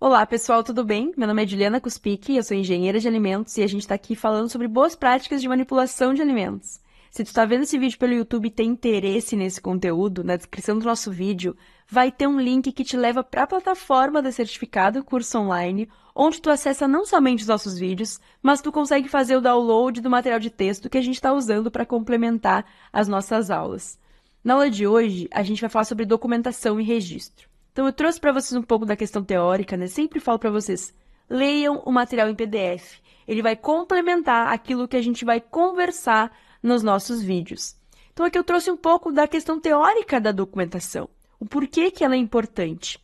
Olá, pessoal, tudo bem? Meu nome é Juliana Cuspic, eu sou engenheira de alimentos e a gente está aqui falando sobre boas práticas de manipulação de alimentos. Se tu está vendo esse vídeo pelo YouTube e tem interesse nesse conteúdo, na descrição do nosso vídeo vai ter um link que te leva para a plataforma da Certificado Curso Online, onde tu acessa não somente os nossos vídeos, mas tu consegue fazer o download do material de texto que a gente está usando para complementar as nossas aulas. Na aula de hoje, a gente vai falar sobre documentação e registro. Então, eu trouxe para vocês um pouco da questão teórica, né? Sempre falo para vocês, leiam o material em PDF. Ele vai complementar aquilo que a gente vai conversar nos nossos vídeos. Então, aqui eu trouxe um pouco da questão teórica da documentação, o porquê que ela é importante.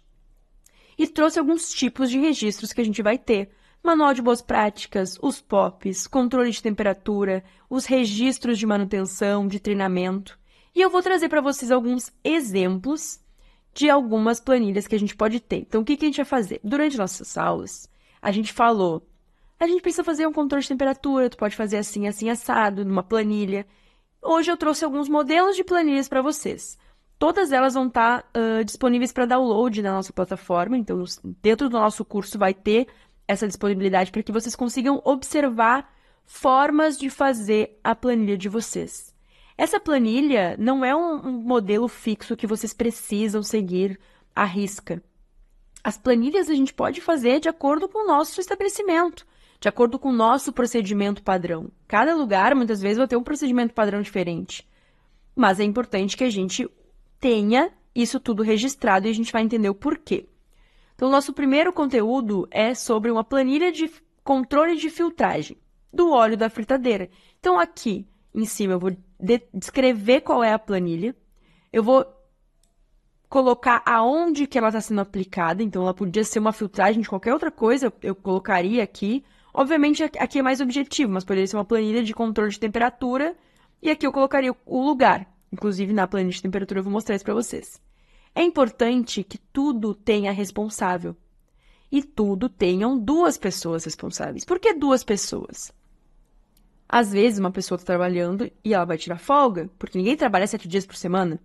E trouxe alguns tipos de registros que a gente vai ter. Manual de boas práticas, os POPs, controle de temperatura, os registros de manutenção, de treinamento. E eu vou trazer para vocês alguns exemplos de algumas planilhas que a gente pode ter. Então, o que a gente vai fazer? Durante nossas aulas, a gente precisa fazer um controle de temperatura, tu pode fazer assim, assim, assado, numa planilha. Hoje eu trouxe alguns modelos de planilhas para vocês. Todas elas vão estar disponíveis para download na nossa plataforma, então dentro do nosso curso vai ter essa disponibilidade para que vocês consigam observar formas de fazer a planilha de vocês. Essa planilha não é um modelo fixo que vocês precisam seguir à risca. As planilhas a gente pode fazer de acordo com o nosso estabelecimento, de acordo com o nosso procedimento padrão. Cada lugar, muitas vezes, vai ter um procedimento padrão diferente. Mas é importante que a gente tenha isso tudo registrado e a gente vai entender o porquê. Então, o nosso primeiro conteúdo é sobre uma planilha de controle de filtragem do óleo da fritadeira. Então, aqui em cima eu vou descrever qual é a planilha, eu vou colocar aonde que ela está sendo aplicada, então ela podia ser uma filtragem de qualquer outra coisa, eu colocaria aqui. Obviamente aqui é mais objetivo, mas poderia ser uma planilha de controle de temperatura, e aqui eu colocaria o lugar. Inclusive na planilha de temperatura eu vou mostrar isso para vocês. É importante que tudo tenha responsável, e tudo tenham duas pessoas responsáveis. Por que duas pessoas? Às vezes, uma pessoa está trabalhando e ela vai tirar folga, porque ninguém trabalha 7 dias por semana.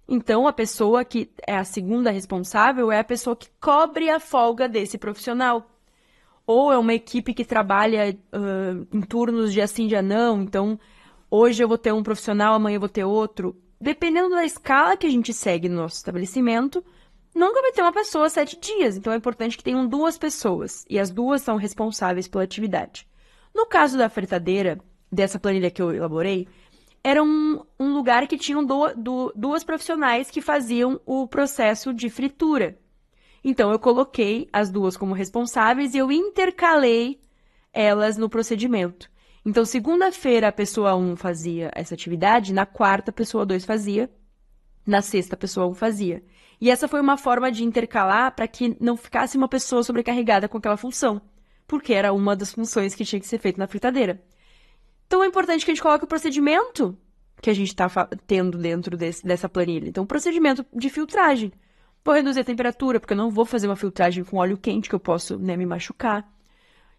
Então, a pessoa que é a segunda responsável é a pessoa que cobre a folga desse profissional. Ou é uma equipe que trabalha em turnos de assim, dia não. Então, hoje eu vou ter um profissional, amanhã eu vou ter outro. Dependendo da escala que a gente segue no nosso estabelecimento, nunca vai ter uma pessoa 7 dias. Então, é importante que tenham duas pessoas. E as duas são responsáveis pela atividade. No caso da fritadeira, dessa planilha que eu elaborei, era um lugar que tinham duas profissionais que faziam o processo de fritura. Então, eu coloquei as duas como responsáveis e eu intercalei elas no procedimento. Então, segunda-feira a pessoa 1 fazia essa atividade, na quarta a pessoa 2 fazia, na sexta a pessoa 1 fazia. E essa foi uma forma de intercalar para que não ficasse uma pessoa sobrecarregada com aquela função, porque era uma das funções que tinha que ser feita na fritadeira. Então, é importante que a gente coloque o procedimento que a gente está tendo dentro dessa planilha. Então, o procedimento de filtragem. Vou reduzir a temperatura, porque eu não vou fazer uma filtragem com óleo quente, que eu posso, me machucar.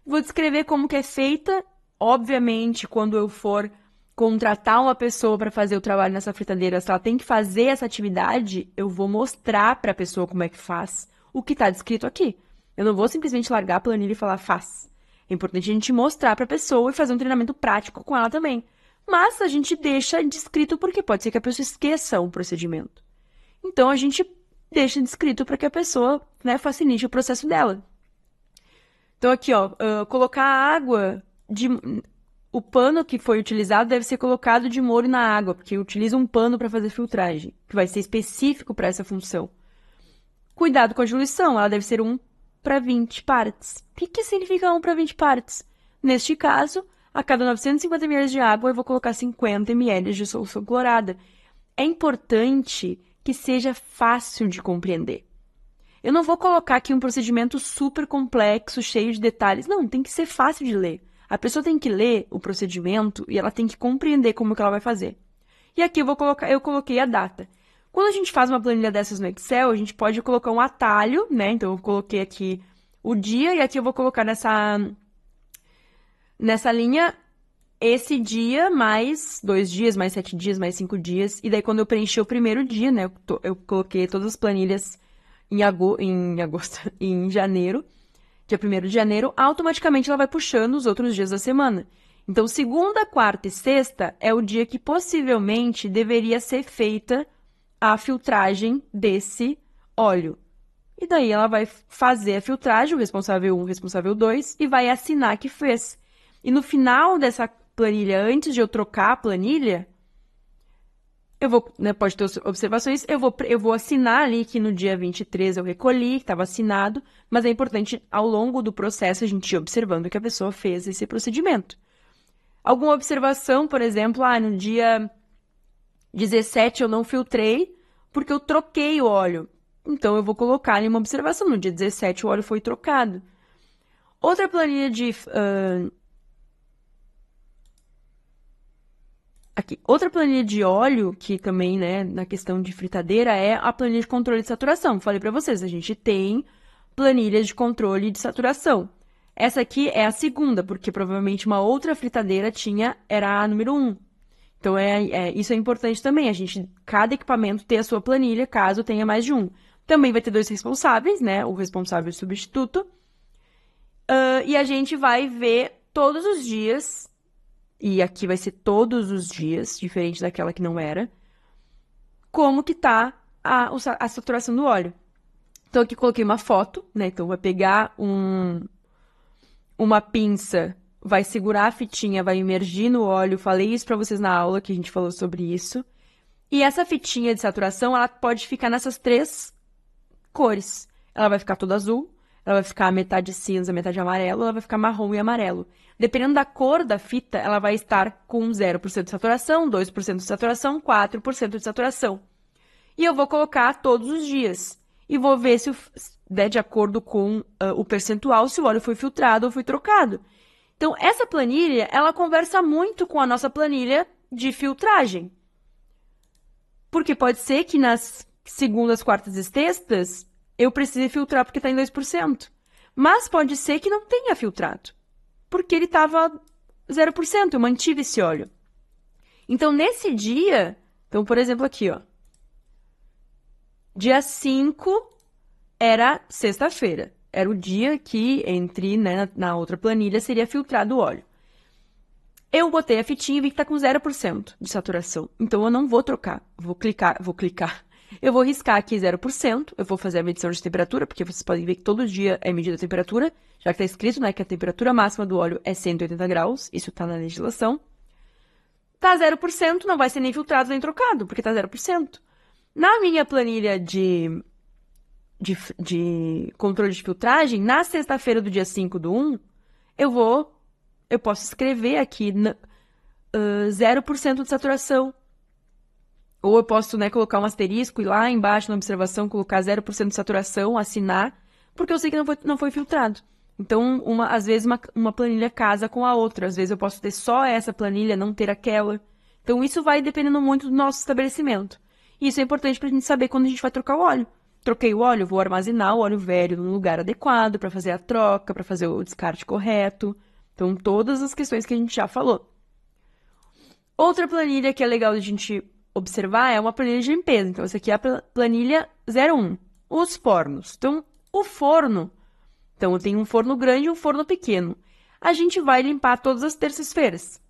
Vou descrever como que é feita. Obviamente, quando eu for contratar uma pessoa para fazer o trabalho nessa fritadeira, se ela tem que fazer essa atividade, eu vou mostrar para a pessoa como é que faz o que está descrito aqui. Eu não vou simplesmente largar a planilha e falar, faz. É importante a gente mostrar para a pessoa e fazer um treinamento prático com ela também. Mas a gente deixa descrito porque pode ser que a pessoa esqueça o procedimento. Então, a gente deixa descrito para que a pessoa, facilite o processo dela. Então, aqui, colocar a água, o pano que foi utilizado deve ser colocado de molho na água, porque utiliza um pano para fazer filtragem, que vai ser específico para essa função. Cuidado com a diluição, ela deve ser 1 para 20 partes. O que significa 1 para 20 partes? Neste caso, a cada 950 ml de água, eu vou colocar 50 ml de solução clorada. É importante que seja fácil de compreender. Eu não vou colocar aqui um procedimento super complexo, cheio de detalhes. Não, tem que ser fácil de ler. A pessoa tem que ler o procedimento e ela tem que compreender como que ela vai fazer. E aqui eu coloquei a data. Quando a gente faz uma planilha dessas no Excel, a gente pode colocar um atalho, né? Então, eu coloquei aqui o dia e aqui eu vou colocar nessa linha esse dia mais 2 dias, mais 7 dias, mais 5 dias. E daí, quando eu preencher o primeiro dia, né? Eu coloquei todas as planilhas em agosto, em janeiro, dia 1º de janeiro, automaticamente ela vai puxando os outros dias da semana. Então, segunda, quarta e sexta é o dia que possivelmente deveria ser feita a filtragem desse óleo. E daí ela vai fazer a filtragem, o responsável 1, o responsável 2, e vai assinar que fez. E no final dessa planilha, antes de eu trocar a planilha, eu vou, né, pode ter observações, eu vou assinar ali que no dia 23 eu recolhi, que estava assinado, mas é importante, ao longo do processo, a gente ir observando que a pessoa fez esse procedimento. Alguma observação, por exemplo, no dia 17 eu não filtrei porque eu troquei o óleo. Então, eu vou colocar ali uma observação. No dia 17 o óleo foi trocado. Outra planilha de... aqui. Outra planilha de óleo, que também, né, na questão de fritadeira, é a planilha de controle de saturação. Falei para vocês, a gente tem planilhas de controle de saturação. Essa aqui é a segunda, porque provavelmente uma outra fritadeira era a número 1. Então, isso é importante também, cada equipamento ter a sua planilha, caso tenha mais de um. Também vai ter 2 responsáveis, né? O responsável e o substituto. E a gente vai ver todos os dias, e aqui vai ser todos os dias, diferente daquela que não era, como que tá a saturação do óleo. Então, aqui coloquei uma foto, né? Então, vai pegar uma pinça, vai segurar a fitinha, vai imergir no óleo. Falei isso para vocês na aula, que a gente falou sobre isso. E essa fitinha de saturação, ela pode ficar nessas 3 cores. Ela vai ficar toda azul, ela vai ficar metade cinza, metade amarelo, ela vai ficar marrom e amarelo. Dependendo da cor da fita, ela vai estar com 0% de saturação, 2% de saturação, 4% de saturação. E eu vou colocar todos os dias. E vou ver se, de acordo com o percentual, se o óleo foi filtrado ou foi trocado. Então, essa planilha, ela conversa muito com a nossa planilha de filtragem. Porque pode ser que nas segundas, quartas e sextas, eu precise filtrar porque está em 2%. Mas pode ser que não tenha filtrado, porque ele estava 0%, eu mantive esse óleo. Então, nesse dia, então, por exemplo, aqui, ó. Dia 5 era sexta-feira. Era o dia que, né, na outra planilha, seria filtrado o óleo. Eu botei a fitinha e vi que está com 0% de saturação. Então, eu não vou trocar. Vou clicar. Eu vou riscar aqui 0%. Eu vou fazer a medição de temperatura, porque vocês podem ver que todo dia é medida a temperatura, já que está escrito, né, que a temperatura máxima do óleo é 180 graus. Isso está na legislação. Tá 0%, não vai ser nem filtrado nem trocado, porque tá 0%. Na minha planilha de controle de filtragem, na sexta-feira do dia 5/1, eu posso escrever aqui 0% de saturação. Ou eu posso, né, colocar um asterisco e lá embaixo na observação colocar 0% de saturação, assinar, porque eu sei que não foi filtrado. Então, às vezes uma planilha casa com a outra. Às vezes eu posso ter só essa planilha, não ter aquela. Então, isso vai dependendo muito do nosso estabelecimento. E isso é importante para a gente saber quando a gente vai trocar o óleo. Troquei o óleo, vou armazenar o óleo velho no lugar adequado para fazer a troca, para fazer o descarte correto. Então, todas as questões que a gente já falou. Outra planilha que é legal de a gente observar é uma planilha de limpeza. Então, essa aqui é a planilha 01. Os fornos. Então, o forno... Então, eu tenho um forno grande e um forno pequeno. A gente vai limpar todas as terças-feiras.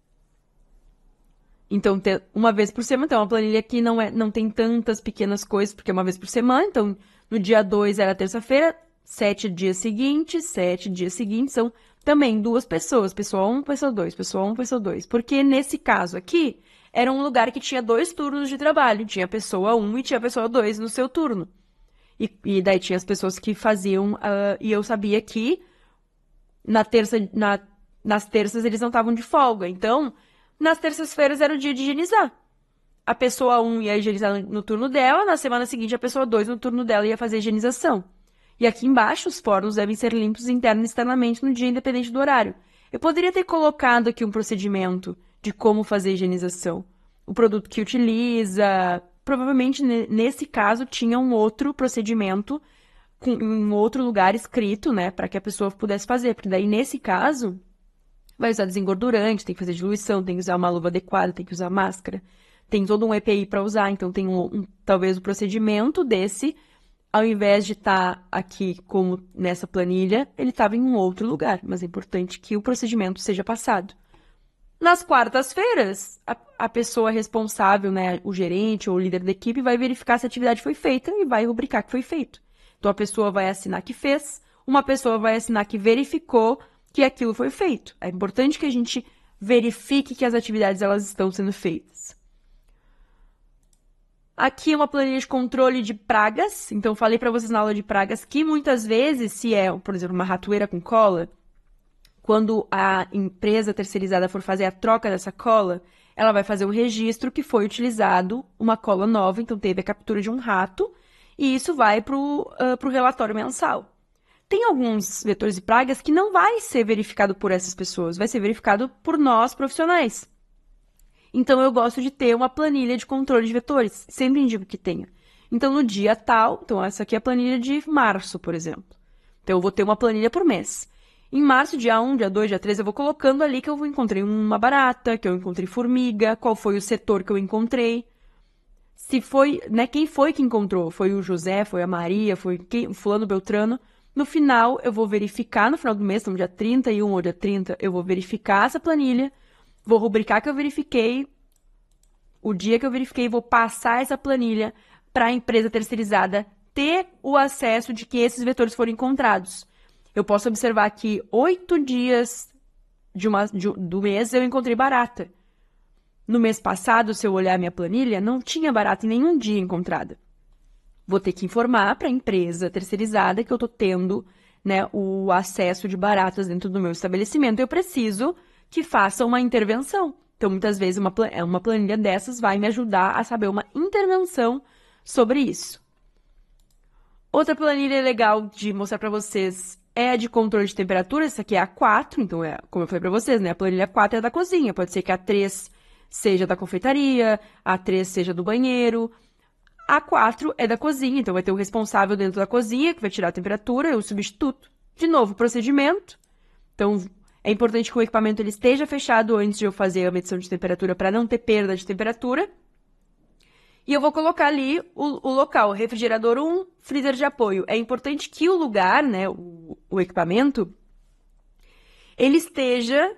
Então, uma vez por semana. Então, uma planilha que não tem tantas pequenas coisas, porque é uma vez por semana. Então, no dia 2 era terça-feira, 7 dias seguintes, 7 dias seguintes. São também 2 pessoas. Pessoa 1, pessoa 2, pessoa 1, pessoa 2. Porque nesse caso aqui, era um lugar que tinha 2 turnos de trabalho. Tinha a pessoa 1 e tinha a pessoa 2 no seu turno. E daí tinha as pessoas que faziam, e eu sabia que nas terças eles não estavam de folga. Então, nas terças-feiras era o dia de higienizar. A pessoa 1 ia higienizar no turno dela, na semana seguinte a pessoa 2 no turno dela ia fazer a higienização. E aqui embaixo os fornos devem ser limpos interna e externamente no dia independente do horário. Eu poderia ter colocado aqui um procedimento de como fazer a higienização. O produto que utiliza... Provavelmente, nesse caso, tinha um outro procedimento em um outro lugar escrito, né, para que a pessoa pudesse fazer. Porque daí, nesse caso, vai usar desengordurante, tem que fazer diluição, tem que usar uma luva adequada, tem que usar máscara, tem todo um EPI para usar. Então, tem talvez o procedimento desse ao invés de estar aqui como nessa planilha, ele estava em um outro lugar, mas é importante que o procedimento seja passado. Nas quartas-feiras, a pessoa responsável, né, o gerente ou o líder da equipe, vai verificar se a atividade foi feita e vai rubricar que foi feito. Então, a pessoa vai assinar que fez, uma pessoa vai assinar que verificou que aquilo foi feito. É importante que a gente verifique que as atividades elas estão sendo feitas. Aqui é uma planilha de controle de pragas. Então, falei para vocês na aula de pragas que muitas vezes, se é, por exemplo, uma ratoeira com cola, quando a empresa terceirizada for fazer a troca dessa cola, ela vai fazer um registro que foi utilizado uma cola nova, então teve a captura de um rato, e isso vai para o relatório mensal. Tem alguns vetores e pragas que não vai ser verificado por essas pessoas, vai ser verificado por nós, profissionais. Então, eu gosto de ter uma planilha de controle de vetores, sempre indico que tenha. Então, no dia tal, então essa aqui é a planilha de março, por exemplo. Então, eu vou ter uma planilha por mês. Em março, dia 1, dia 2, dia 3, eu vou colocando ali que eu encontrei uma barata, que eu encontrei formiga, qual foi o setor que eu encontrei. Se foi, né, quem foi que encontrou? Foi o José, foi a Maria, foi quem, o fulano Beltrano. No final, eu vou verificar, no final do mês, no dia 31 ou dia 30, eu vou verificar essa planilha, vou rubricar que eu verifiquei, o dia que eu verifiquei, vou passar essa planilha para a empresa terceirizada ter o acesso de que esses vetores foram encontrados. Eu posso observar que 8 dias do mês eu encontrei barata. No mês passado, se eu olhar minha planilha, não tinha barata em nenhum dia encontrada. Vou ter que informar para a empresa terceirizada que eu estou tendo, né, o acesso de baratas dentro do meu estabelecimento. Eu preciso que faça uma intervenção. Então, muitas vezes, uma planilha dessas vai me ajudar a saber uma intervenção sobre isso. Outra planilha legal de mostrar para vocês é a de controle de temperatura. Essa aqui é a 4, então, como eu falei para vocês, né, a planilha 4 é da cozinha. Pode ser que a 3 seja da confeitaria, a 3 seja do banheiro. A 4 é da cozinha, então vai ter o responsável dentro da cozinha, que vai tirar a temperatura, e o substituto. De novo, procedimento. Então, é importante que o equipamento ele esteja fechado antes de eu fazer a medição de temperatura, para não ter perda de temperatura. E eu vou colocar ali o local, refrigerador 1, freezer de apoio. É importante que o lugar, né, o equipamento, ele esteja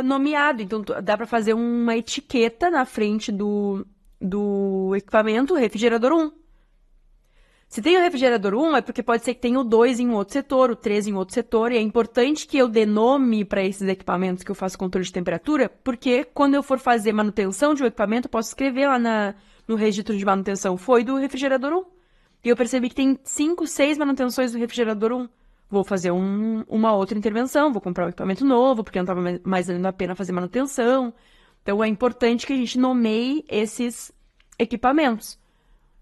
nomeado. Então, dá para fazer uma etiqueta na frente do equipamento, refrigerador 1. Se tem o refrigerador 1, é porque pode ser que tenha o 2 em um outro setor, o 3 em outro setor, e é importante que eu dê nome para esses equipamentos que eu faço controle de temperatura, porque quando eu for fazer manutenção de um equipamento, eu posso escrever lá no registro de manutenção, foi do refrigerador 1. E eu percebi que tem 5, 6 manutenções do refrigerador 1. Vou fazer uma outra intervenção, vou comprar um equipamento novo, porque não estava mais valendo a pena fazer manutenção. Então, é importante que a gente nomeie esses equipamentos.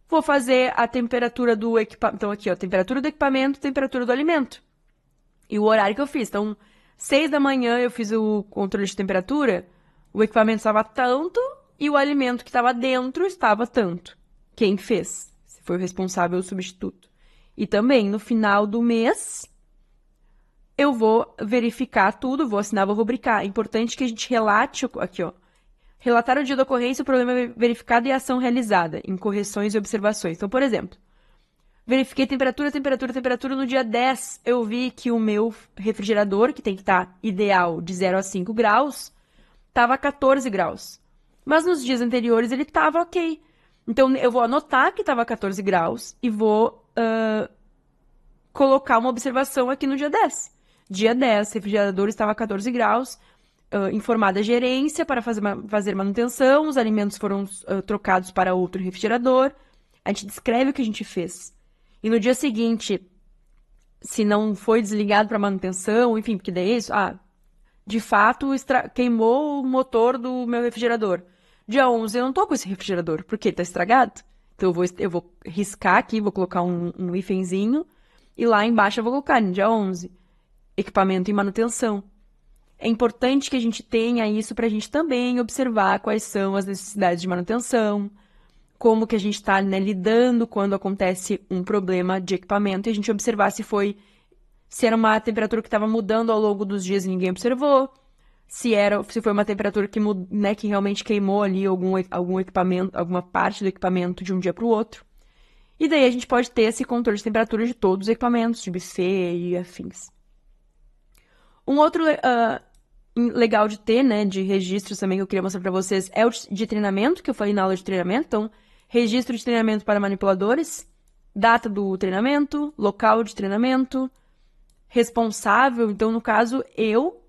Vou fazer a temperatura do equipamento. Então, aqui, ó, temperatura do equipamento, temperatura do alimento. E o horário que eu fiz. Então, 6 da manhã eu fiz o controle de temperatura, o equipamento estava tanto e o alimento que estava dentro estava tanto. Quem fez? Se foi o responsável ou o substituto. E também, no final do mês, eu vou verificar tudo, vou assinar, vou rubricar. É importante que a gente relate, aqui, ó, relatar o dia da ocorrência, o problema verificado e a ação realizada, em correções e observações. Então, por exemplo, verifiquei temperatura no dia 10. Eu vi que o meu refrigerador, que tem que estar ideal de 0 a 5 graus, estava a 14 graus. Mas nos dias anteriores ele estava ok. Então, eu vou anotar que estava a 14 graus e vou colocar uma observação aqui no dia 10. Dia 10, refrigerador estava a 14 graus, informada a gerência para fazer manutenção, os alimentos foram trocados para outro refrigerador. A gente descreve o que a gente fez. E no dia seguinte, se não foi desligado para manutenção, enfim, porque daí é isso, de fato, queimou o motor do meu refrigerador. Dia 11, eu não tô com esse refrigerador, porque tá estragado. Então, eu vou riscar aqui, vou colocar um hífenzinho, e lá embaixo eu vou colocar, no dia 11, equipamento em manutenção. É importante que a gente tenha isso para a gente também observar quais são as necessidades de manutenção, como que a gente está, né, lidando quando acontece um problema de equipamento, e a gente observar se era uma temperatura que estava mudando ao longo dos dias e ninguém observou, se foi uma temperatura que, né, que realmente queimou ali algum equipamento, alguma parte do equipamento de um dia para o outro. E daí a gente pode ter esse controle de temperatura de todos os equipamentos, de buffet e afins. Um outro legal de ter, né, de registros também que eu queria mostrar para vocês é o de treinamento, que eu falei na aula de treinamento. Então, registro de treinamento para manipuladores, data do treinamento, local de treinamento, responsável. Então, no caso, eu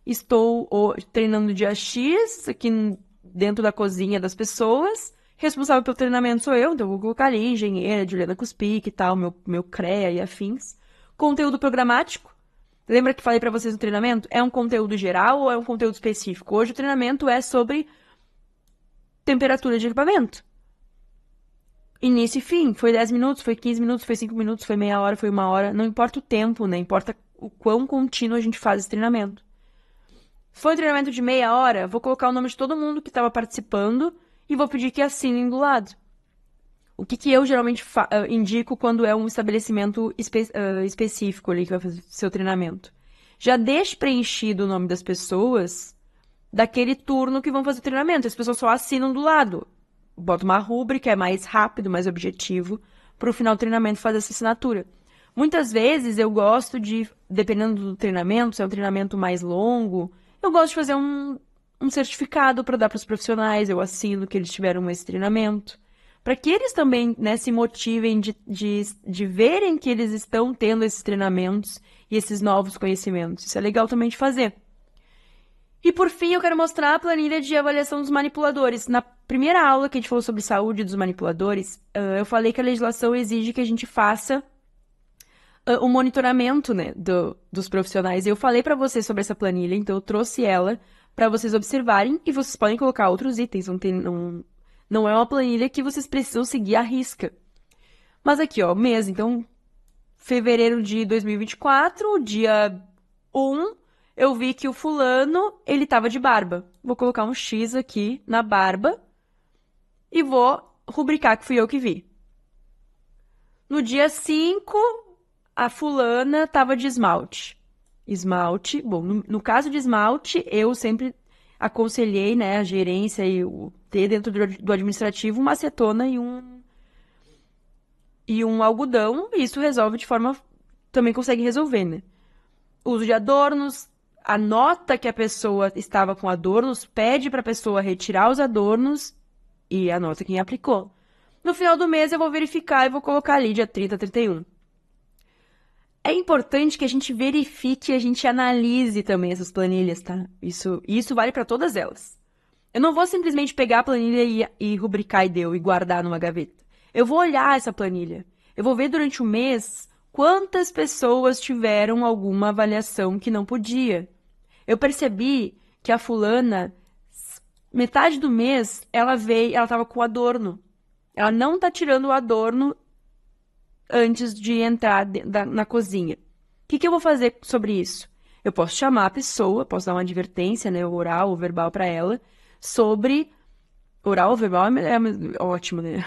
estou treinando dia X aqui dentro da cozinha das pessoas. Responsável pelo treinamento sou eu, então eu vou colocar ali engenheira, Juliana Cuspic e tal, meu CREA e afins. Conteúdo programático. Lembra que falei para vocês no treinamento? É um conteúdo geral ou é um conteúdo específico? Hoje o treinamento é sobre temperatura de equipamento. Início e fim. Foi 10 minutos, foi 15 minutos, foi 5 minutos, foi meia hora, foi uma hora. Não importa o tempo, né? Importa o quão contínuo a gente faz esse treinamento. Foi um treinamento de meia hora, vou colocar o nome de todo mundo que estava participando e vou pedir que assinem do lado. O que eu geralmente indico quando é um estabelecimento específico ali que vai fazer seu treinamento? Já deixe preenchido o nome das pessoas daquele turno que vão fazer o treinamento. As pessoas só assinam do lado. Bota uma rúbrica, é mais rápido, mais objetivo, para o final do treinamento fazer essa assinatura. Muitas vezes eu gosto de, dependendo do treinamento, se é um treinamento mais longo, eu gosto de fazer um certificado para dar para os profissionais, eu assino que eles tiveram esse treinamento, para que eles também, né, se motivem de verem que eles estão tendo esses treinamentos e esses novos conhecimentos. Isso é legal também de fazer. E por fim, eu quero mostrar a planilha de avaliação dos manipuladores. Na primeira aula que a gente falou sobre saúde dos manipuladores, eu falei que a legislação exige que a gente faça o monitoramento, né, dos profissionais. Eu falei para vocês sobre essa planilha, então eu trouxe ela para vocês observarem e vocês podem colocar outros itens. Não é uma planilha que vocês precisam seguir à risca. Mas aqui, ó, mês. Então, fevereiro de 2024, dia 1, eu vi que o fulano, ele tava de barba. Vou colocar um X aqui na barba e vou rubricar que fui eu que vi. No dia 5, a fulana tava de esmalte. Esmalte, bom, no caso de esmalte, eu sempre aconselhei, né, a gerência e ter dentro do administrativo uma acetona e um algodão, e isso resolve de forma, também consegue resolver, né? Uso de adornos, anota que a pessoa estava com adornos, pede para a pessoa retirar os adornos e anota quem aplicou. No final do mês eu vou verificar e vou colocar ali dia 30, 31. É importante que a gente verifique e a gente analise também essas planilhas, tá? Isso vale para todas elas. Eu não vou simplesmente pegar a planilha e rubricar e guardar numa gaveta. Eu vou olhar essa planilha. Eu vou ver durante o mês quantas pessoas tiveram alguma avaliação que não podia. Eu percebi que a fulana, metade do mês, ela estava com adorno. Ela não tá tirando o adorno antes de entrar na cozinha. O que eu vou fazer sobre isso? Eu posso chamar a pessoa, posso dar uma advertência, né, oral ou verbal para ela, sobre... Oral ou verbal é ótimo, né?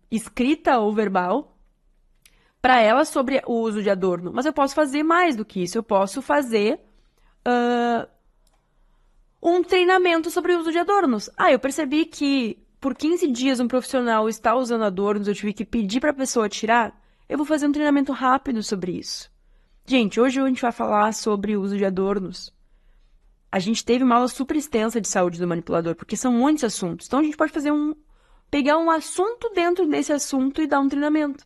Escrita ou verbal, para ela sobre o uso de adorno. Mas eu posso fazer mais do que isso. Eu posso fazer um treinamento sobre o uso de adornos. Eu percebi que por 15 dias um profissional está usando adornos, eu tive que pedir para a pessoa tirar. Eu vou fazer um treinamento rápido sobre isso. Gente, hoje a gente vai falar sobre o uso de adornos. A gente teve uma aula super extensa de saúde do manipulador, porque são muitos assuntos. Então a gente pode pegar um assunto dentro desse assunto e dar um treinamento.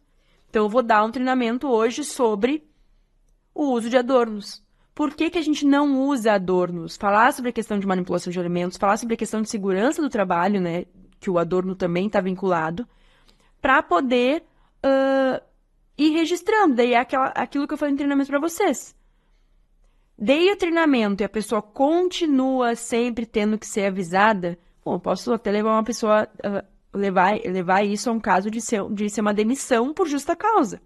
Então eu vou dar um treinamento hoje sobre o uso de adornos. Por que a gente não usa adornos? Falar sobre a questão de manipulação de alimentos, falar sobre a questão de segurança do trabalho, né, que o adorno também está vinculado, para poder ir registrando. Daí é aquilo que eu falei em treinamento para vocês. Dei o treinamento e a pessoa continua sempre tendo que ser avisada, bom, eu posso até levar uma pessoa, levar isso a um caso de ser uma demissão por justa causa.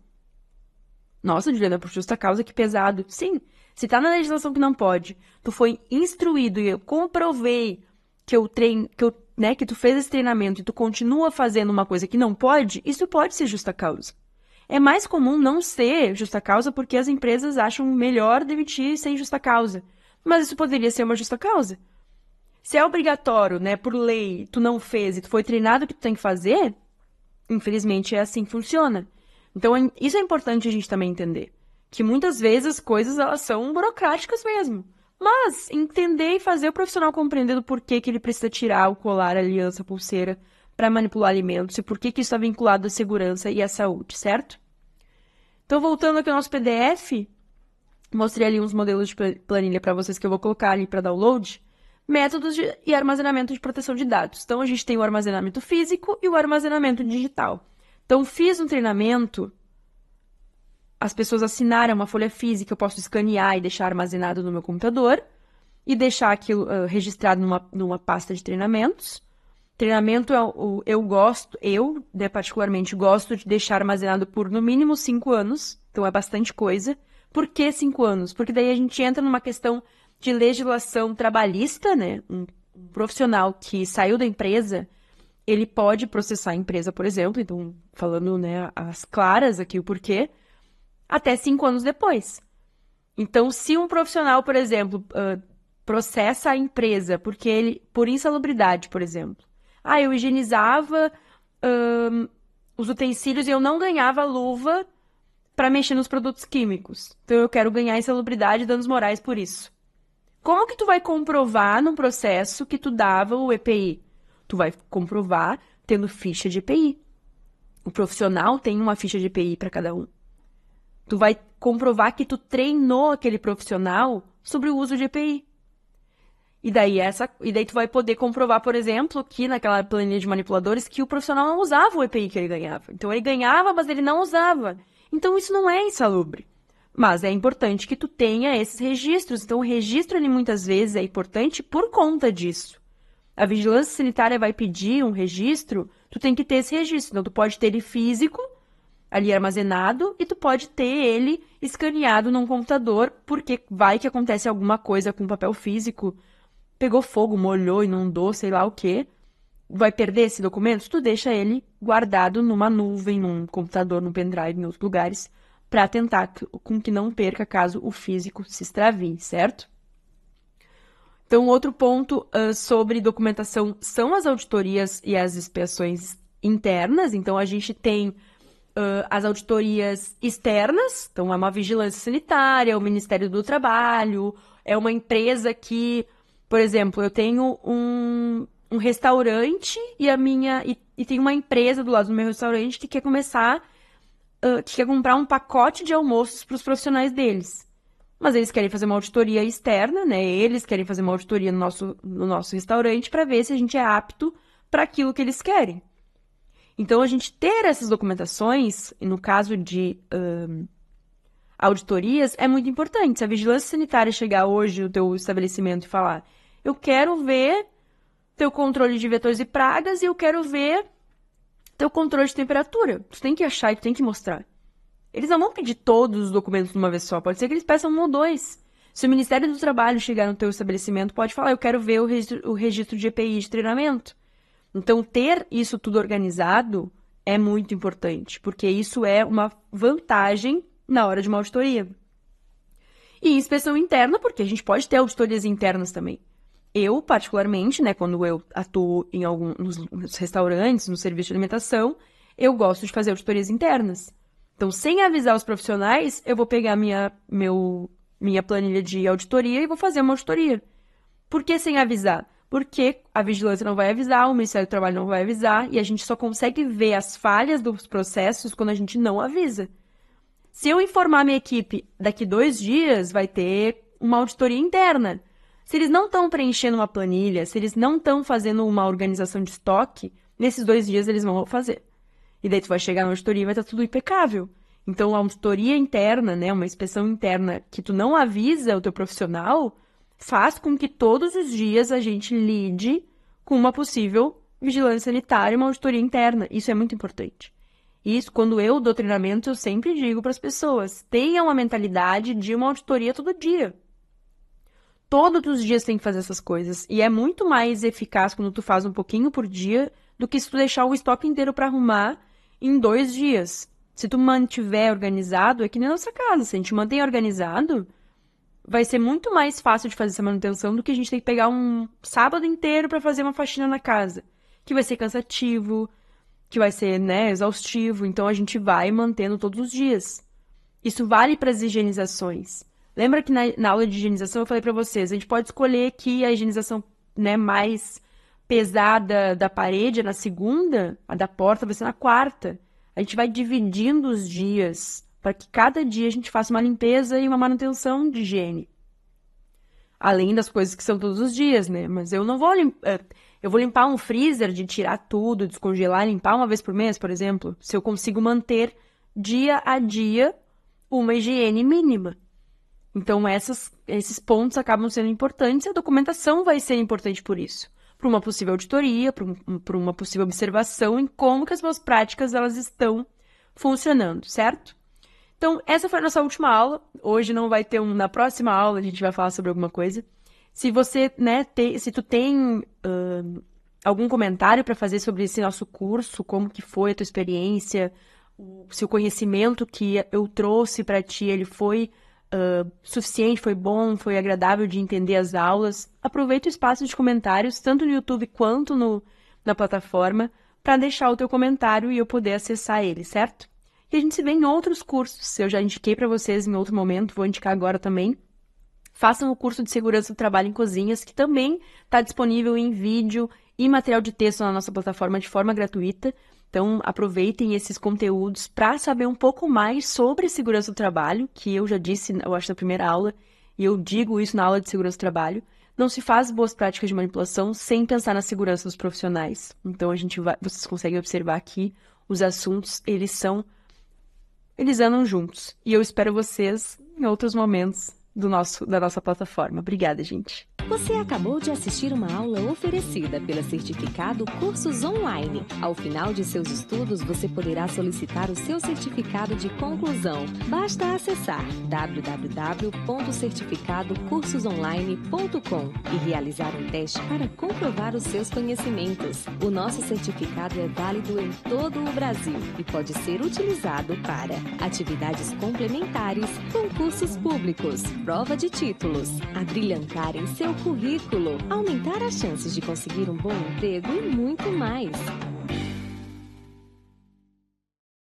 Nossa, Juliana, por justa causa, que pesado. Sim, se tá na legislação que não pode, tu foi instruído e eu comprovei que tu fez esse treinamento e tu continua fazendo uma coisa que não pode, isso pode ser justa causa. É mais comum não ser justa causa porque as empresas acham melhor demitir sem justa causa. Mas isso poderia ser uma justa causa. Se é obrigatório, né, por lei, tu não fez e tu foi treinado que tu tem que fazer, Infelizmente, é assim que funciona. Então, isso é importante a gente também entender. Que muitas vezes as coisas, elas são burocráticas mesmo. Mas entender e fazer o profissional compreender do porquê que ele precisa tirar o colar, a aliança, a pulseira para manipular alimentos e por que que isso está vinculado à segurança e à saúde, certo? Então, voltando aqui ao nosso PDF, mostrei ali uns modelos de planilha para vocês que eu vou colocar ali para download. Métodos e armazenamento de proteção de dados. Então, a gente tem o armazenamento físico e o armazenamento digital. Então, fiz um treinamento, as pessoas assinaram uma folha física, eu posso escanear e deixar armazenado no meu computador e deixar aquilo registrado numa pasta de treinamentos. Treinamento, particularmente gosto de deixar armazenado por no mínimo 5 anos, então é bastante coisa. Por que 5 anos? Porque daí a gente entra numa questão de legislação trabalhista, né? Um profissional que saiu da empresa, ele pode processar a empresa, por exemplo, então, falando, né, as claras aqui o porquê, até 5 anos depois. Então, se um profissional, por exemplo, processa a empresa por insalubridade, por exemplo. Eu higienizava os utensílios e eu não ganhava luva para mexer nos produtos químicos. Então, eu quero ganhar insalubridade e danos morais por isso. Como que tu vai comprovar num processo que tu dava o EPI? Tu vai comprovar tendo ficha de EPI. O profissional tem uma ficha de EPI para cada um. Tu vai comprovar que tu treinou aquele profissional sobre o uso de EPI. E daí tu vai poder comprovar, por exemplo, que naquela planilha de manipuladores que o profissional não usava o EPI que ele ganhava. Então ele ganhava, mas ele não usava. Então isso não é insalubre. Mas é importante que tu tenha esses registros. Então o registro ele muitas vezes é importante por conta disso. A vigilância sanitária vai pedir um registro, tu tem que ter esse registro. Então tu pode ter ele físico, ali armazenado, e tu pode ter ele escaneado num computador, porque vai que acontece alguma coisa com papel físico, pegou fogo, molhou, inundou, sei lá o quê, vai perder esse documento? Tu deixa ele guardado numa nuvem, num computador, num pendrive, em outros lugares, para tentar com que não perca caso o físico se extravie, certo? Então, outro ponto sobre documentação são as auditorias e as inspeções internas. Então, a gente tem as auditorias externas, então é uma vigilância sanitária, o Ministério do Trabalho, é uma empresa que, por exemplo, eu tenho um restaurante e tem uma empresa do lado do meu restaurante que quer que quer comprar um pacote de almoços para os profissionais deles. Mas eles querem fazer uma auditoria externa, né? Eles querem fazer uma auditoria no nosso restaurante para ver se a gente é apto para aquilo que eles querem. Então, a gente ter essas documentações, no caso de auditorias, é muito importante. Se a vigilância sanitária chegar hoje no teu estabelecimento e falar, eu quero ver teu controle de vetores e pragas e eu quero ver teu controle de temperatura. Tu tem que achar e tu tem que mostrar. Eles não vão pedir todos os documentos de uma vez só. Pode ser que eles peçam um ou dois. Se o Ministério do Trabalho chegar no teu estabelecimento, pode falar, eu quero ver o registro de EPI de treinamento. Então, ter isso tudo organizado é muito importante, porque isso é uma vantagem na hora de uma auditoria. E inspeção interna, porque a gente pode ter auditorias internas também. Eu, particularmente, né, quando eu atuo nos restaurantes, no serviço de alimentação, eu gosto de fazer auditorias internas. Então, sem avisar os profissionais, eu vou pegar minha planilha de auditoria e vou fazer uma auditoria. Por que sem avisar? Porque a vigilância não vai avisar, o Ministério do Trabalho não vai avisar, e a gente só consegue ver as falhas dos processos quando a gente não avisa. Se eu informar minha equipe, daqui 2 dias vai ter uma auditoria interna. Se eles não estão preenchendo uma planilha, se eles não estão fazendo uma organização de estoque, nesses 2 dias eles vão fazer. E daí tu vai chegar na auditoria e vai estar tudo impecável. Então, a auditoria interna, né, uma inspeção interna que tu não avisa o teu profissional, faz com que todos os dias a gente lide com uma possível vigilância sanitária e uma auditoria interna. Isso é muito importante. Isso, quando eu dou treinamento, eu sempre digo para as pessoas, tenham a mentalidade de uma auditoria todo dia. Todos os dias tem que fazer essas coisas. E é muito mais eficaz quando tu faz um pouquinho por dia do que se tu deixar o estoque inteiro para arrumar em 2 dias. Se tu mantiver organizado, é que nem a nossa casa. Se a gente mantém organizado, vai ser muito mais fácil de fazer essa manutenção do que a gente ter que pegar um sábado inteiro para fazer uma faxina na casa. Que vai ser cansativo, que vai ser, né, exaustivo, então a gente vai mantendo todos os dias. Isso vale para as higienizações. Lembra que na aula de higienização eu falei para vocês, a gente pode escolher que a higienização, né, mais pesada da parede é na segunda, a da porta vai ser na quarta. A gente vai dividindo os dias para que cada dia a gente faça uma limpeza e uma manutenção de higiene. Além das coisas que são todos os dias, né? Mas eu não vou limpar. Eu vou limpar um freezer de tirar tudo, descongelar, limpar uma vez por mês, por exemplo, se eu consigo manter dia a dia uma higiene mínima. Então, esses pontos acabam sendo importantes e a documentação vai ser importante por isso. Para uma possível auditoria, para uma possível observação em como que as boas práticas elas estão funcionando, certo? Então, essa foi a nossa última aula. Hoje não vai ter na próxima aula a gente vai falar sobre alguma coisa. Se você, né, se tu tem algum comentário para fazer sobre esse nosso curso, como que foi a tua experiência, se o conhecimento que eu trouxe para ti, ele foi suficiente, foi bom, foi agradável de entender as aulas, aproveita o espaço de comentários, tanto no YouTube quanto na plataforma, para deixar o teu comentário e eu poder acessar ele, certo? E a gente se vê em outros cursos. Eu já indiquei para vocês em outro momento, vou indicar agora também. Façam o curso de segurança do trabalho em cozinhas, que também está disponível em vídeo e material de texto na nossa plataforma de forma gratuita. Então, aproveitem esses conteúdos para saber um pouco mais sobre segurança do trabalho, que eu já disse, eu acho, na primeira aula, e eu digo isso na aula de segurança do trabalho. Não se faz boas práticas de manipulação sem pensar na segurança dos profissionais. Então, vocês conseguem observar aqui, os assuntos, eles andam juntos. E eu espero vocês em outros momentos da nossa plataforma. Obrigada, gente. Você acabou de assistir uma aula oferecida pela Certificado Cursos Online. Ao final de seus estudos, você poderá solicitar o seu certificado de conclusão. Basta acessar www.certificadocursosonline.com e realizar um teste para comprovar os seus conhecimentos. O nosso certificado é válido em todo o Brasil e pode ser utilizado para atividades complementares, concursos públicos, prova de títulos, abrilhantar em seu currículo, aumentar as chances de conseguir um bom emprego e muito mais.